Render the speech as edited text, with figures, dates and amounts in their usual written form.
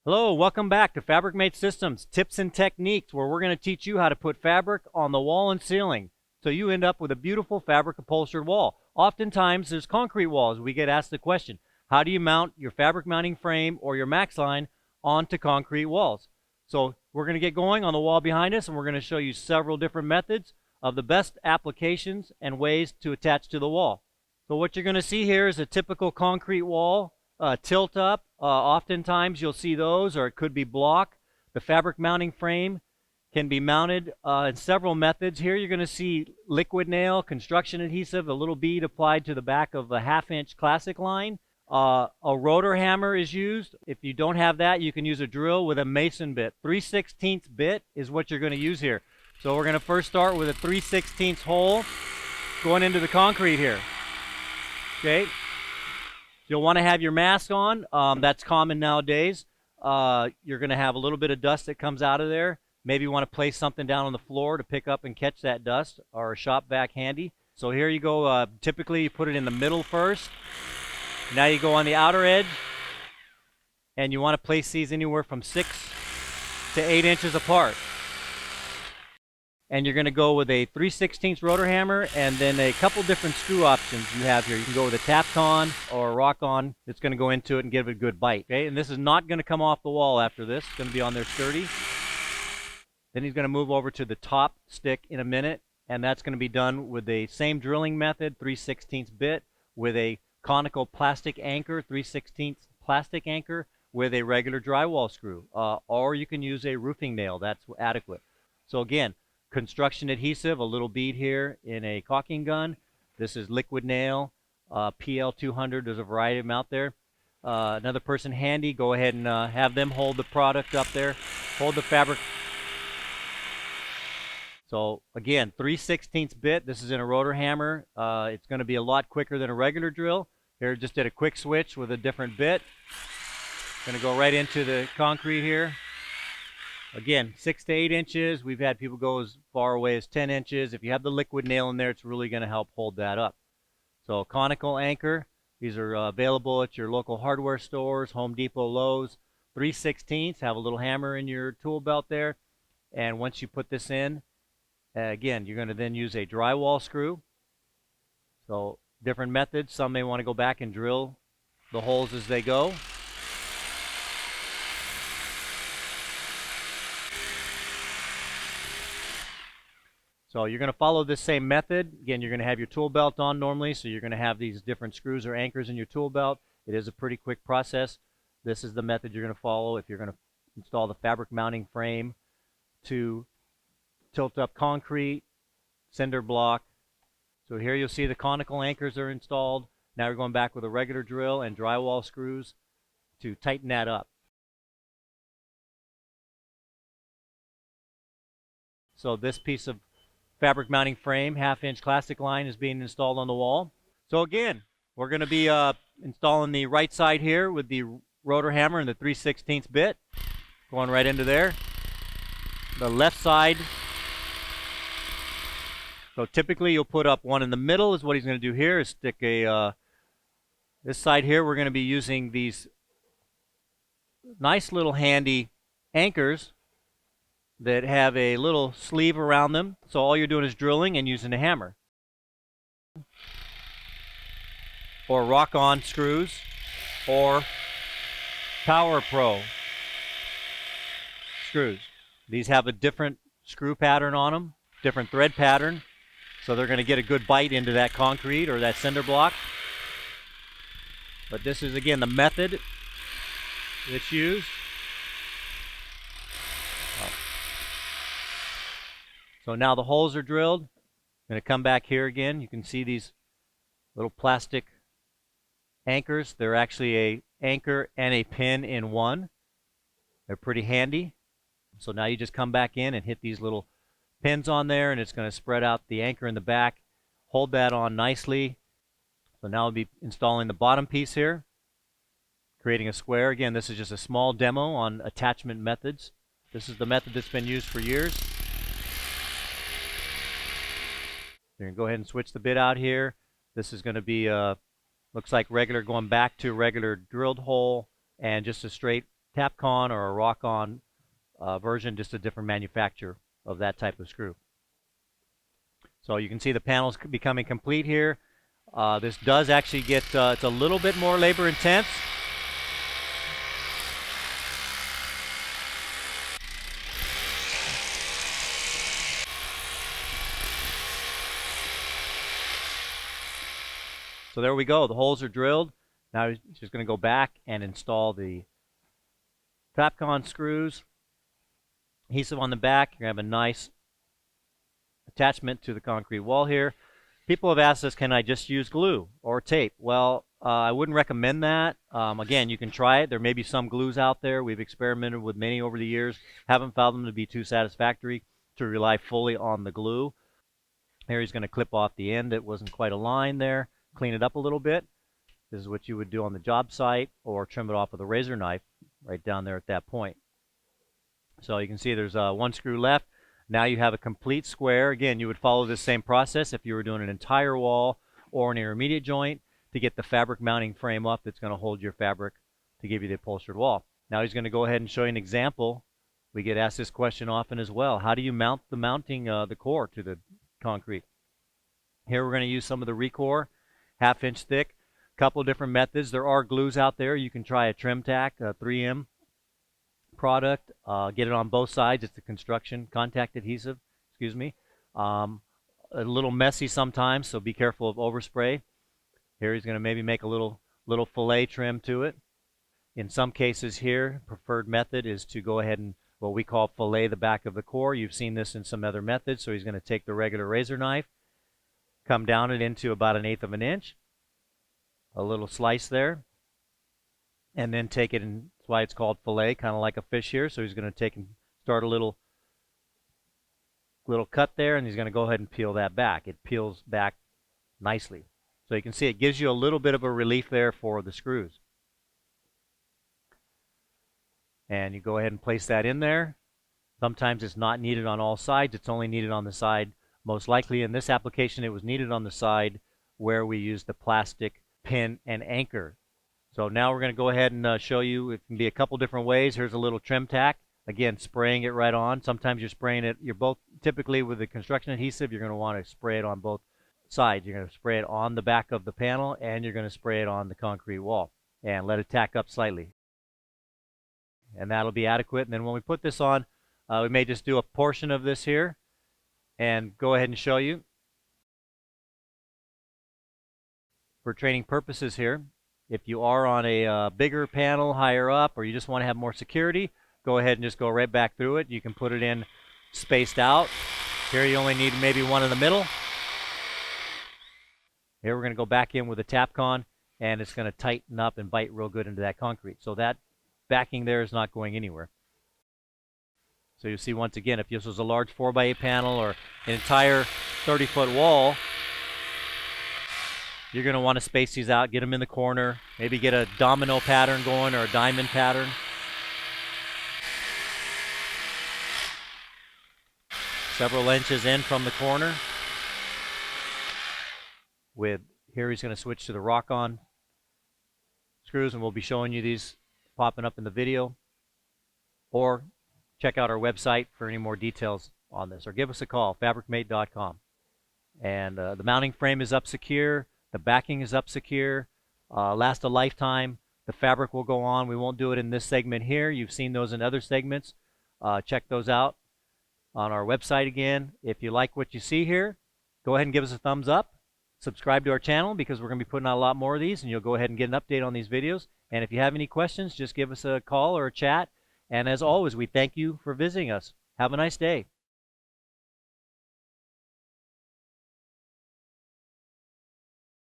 Hello, welcome back to Fabricmate Systems Tips and Techniques, where we're going to teach you how to put fabric on the wall and ceiling so you end up with a beautiful fabric upholstered wall. Oftentimes there's concrete walls. We get asked the question, how do you mount your fabric mounting frame or your max line onto concrete walls? So we're going to get going on the wall behind us, and we're going to show you several different methods of the best applications and ways to attach to the wall. So what you're going to see here is a typical concrete wall. Tilt up, oftentimes you'll see those, or it could be block. The fabric mounting frame can be mounted in several methods. Here you're going to see liquid nail, construction adhesive, a little bead applied to the back of a 1/2-inch classic line. A rotor hammer is used. If you don't have that, you can use a drill with a mason bit. 3/16 bit is what you're going to use here. So we're going to first start with a 3/16 hole going into the concrete here. Okay. You'll want to have your mask on. That's common nowadays. You're going to have a little bit of dust that comes out of there. Maybe you want to place something down on the floor to pick up and catch that dust, or a shop vac handy. So here you go. Typically you put it in the middle first. Now you go on the outer edge, and you want to place these anywhere from 6 to 8 inches apart. And you're going to go with a 3/16 rotor hammer, and then a couple different screw options you have here. You can go with a Tap-Con or a Rock-On. It's going to go into it and give it a good bite. Okay, and this is not going to come off the wall after this. It's going to be on there sturdy. Then he's going to move over to the top stick in a minute, and that's going to be done with the same drilling method, 3/16 bit, with a conical plastic anchor, 3/16 plastic anchor, with a regular drywall screw. Or you can use a roofing nail. That's adequate. So again, construction adhesive, a little bead here in a caulking gun. This is liquid nail, PL200. There's a variety of them out there. Another person handy, go ahead and have them hold the product up there. Hold the fabric. So again, 3/16 bit. This is in a rotor hammer. It's going to be a lot quicker than a regular drill. Here, just did a quick switch with a different bit. Going to go right into the concrete here. Again, 6 to 8 inches. We've had people go as far away as 10 inches. If you have the liquid nail in there, it's really going to help hold that up. So Conical Anchor. These are available at your local hardware stores, Home Depot, Lowe's. 3/16. Have a little hammer in your tool belt there. And once you put this in, again, you're going to then use a drywall screw. So different methods. Some may want to go back and drill the holes as they go. So you're going to follow this same method. Again, you're going to have your tool belt on normally, so you're going to have these different screws or anchors in your tool belt. It is a pretty quick process. This is the method you're going to follow if you're going to install the fabric mounting frame to tilt up concrete, cinder block. So here you'll see the conical anchors are installed. Now we're going back with a regular drill and drywall screws to tighten that up. So this piece of fabric mounting frame, 1/2-inch classic line, is being installed on the wall. So again, we're going to be installing the right side here with the rotor hammer and the 3/16 bit. Going right into there. The left side. So typically you'll put up one in the middle is what he's going to do here, is stick a, this side here we're going to be using these nice little handy anchors that have a little sleeve around them. So all you're doing is drilling and using a hammer. Or Rock-On screws, or Power Pro screws. These have a different screw pattern on them, different thread pattern, so they're going to get a good bite into that concrete or that cinder block. But this is, again, the method that's used. So now the holes are drilled. I'm going to come back here again. You can see these little plastic anchors. They're actually an anchor and a pin in one. They're pretty handy. So now you just come back in and hit these little pins on there, and it's going to spread out the anchor in the back. Hold that on nicely. So now I'll be installing the bottom piece here, creating a square. Again, this is just a small demo on attachment methods. This is the method that's been used for years. You're going to go ahead and switch the bit out here. This is going to be, looks like regular, going back to regular drilled hole, and just a straight Tapcon or a rock-on version, just a different manufacturer of that type of screw. So you can see the panels becoming complete here. This does actually get, it's a little bit more labor intense. So there we go, the holes are drilled. Now he's just going to go back and install the Tapcon screws. Adhesive on the back, you're going to have a nice attachment to the concrete wall here. People have asked us, can I just use glue or tape? Well, I wouldn't recommend that. Again, you can try it. There may be some glues out there. We've experimented with many over the years. Haven't found them to be too satisfactory to rely fully on the glue. Here he's going to clip off the end that wasn't quite aligned there. Clean it up a little bit. This is what you would do on the job site, or trim it off with a razor knife right down there at that point. So you can see there's one screw left. Now you have a complete square. Again, you would follow this same process if you were doing an entire wall or an intermediate joint to get the fabric mounting frame up that's going to hold your fabric to give you the upholstered wall. Now he's going to go ahead and show you an example. We get asked this question often as well. How do you mount the core to the concrete? Here we're going to use some of the Recore, 1/2 inch thick. A couple of different methods. There are glues out there. You can try a trim tack, a 3M product. Get it on both sides. It's a construction contact adhesive. Excuse me. A little messy sometimes, so be careful of overspray. Here he's going to maybe make a little fillet trim to it. In some cases here, preferred method is to go ahead and what we call fillet the back of the core. You've seen this in some other methods. So he's going to take the regular razor knife, come down it into about 1/8 of an inch, a little slice there, and then take it, and that's why it's called fillet, kind of like a fish here. So he's going to take and start a little cut there, and he's going to go ahead and peel that back. It peels back nicely. So you can see it gives you a little bit of a relief there for the screws. And you go ahead and place that in there. Sometimes it's not needed on all sides. It's only needed on the side. Most likely in this application, it was needed on the side where we used the plastic pin and anchor. So now we're going to go ahead and show you. It can be a couple different ways. Here's a little trim tack. Again, spraying it right on. Sometimes you're spraying it. You're both typically with the construction adhesive, you're going to want to spray it on both sides. You're going to spray it on the back of the panel, and you're going to spray it on the concrete wall and let it tack up slightly. And that'll be adequate. And then when we put this on, we may just do a portion of this here and go ahead and show you for training purposes here. If you are on a bigger panel higher up, or you just want to have more security, go ahead and just go right back through it. You can put it in spaced out. Here you only need maybe one in the middle. Here we're going to go back in with a Tapcon, and it's going to tighten up and bite real good into that concrete. So that backing there is not going anywhere. So you see, once again, if this was a large 4x8 panel or an entire 30-foot wall, you're going to want to space these out, get them in the corner, maybe get a domino pattern going or a diamond pattern. Several inches in from the corner. Here he's going to switch to the rock-on screws, and we'll be showing you these popping up in the video. Or check out our website for any more details on this, or give us a call, fabricmate.com. And the mounting frame is up secure, the backing is up secure, last a lifetime. The fabric will go on. We won't do it in this segment here. You've seen those in other segments. Check those out on our website again. If you like what you see here, go ahead and give us a thumbs up. Subscribe to our channel, because we're going to be putting out a lot more of these, and you'll go ahead and get an update on these videos. And if you have any questions, just give us a call or a chat. And as always, we thank you for visiting us. Have a nice day.